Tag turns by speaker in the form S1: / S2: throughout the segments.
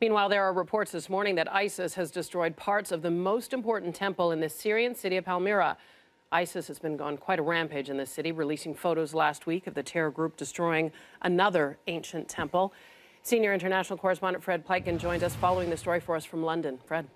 S1: Meanwhile, there are reports this morning that ISIS has destroyed parts of the most important temple in the Syrian city of Palmyra. ISIS has been on quite a rampage in the city, releasing photos last week of the terror group destroying another ancient temple. Senior international correspondent Fred Pleitgen joins us following the story for us from London. Fred.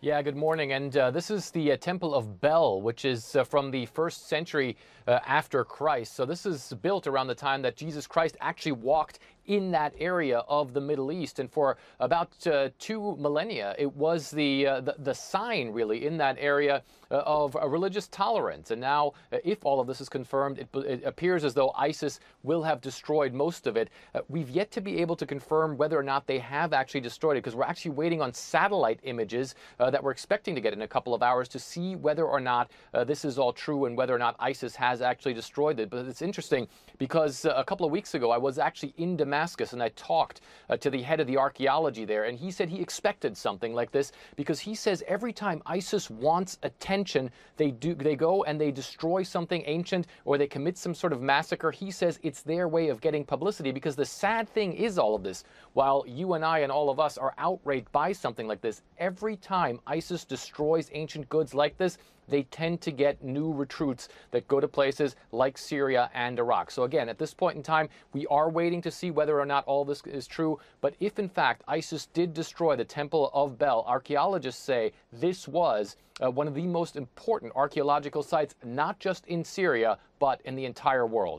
S2: Yeah, good morning. And this is the Temple of Bel, which is from the 1st century after Christ. So this is built around the time that Jesus Christ actually walked in that area of the Middle East. And for about 2 millennia, it was the sign, really, in that area of a religious tolerance. And now, if all of this is confirmed, it appears as though ISIS will have destroyed most of it. We've yet to be able to confirm whether or not they have actually destroyed it, because we're actually waiting on satellite images that we're expecting to get in a couple of hours to see whether or not this is all true and whether or not ISIS has actually destroyed it. But it's interesting because a couple of weeks ago, I was actually in Damascus and I talked to the head of the archaeology there, and he said he expected something like this because he says every time ISIS wants attention, they go and they destroy something ancient or they commit some sort of massacre. He says it's their way of getting publicity, because the sad thing is all of this, while you and I and all of us are outraged by something like this, every time ISIS destroys ancient goods like this, they tend to get new recruits that go to places like Syria and Iraq. So again, at this point in time, we are waiting to see whether or not all this is true. But if in fact ISIS did destroy the Temple of Bel, archaeologists say this was one of the most important archaeological sites, not just in Syria, but in the entire world.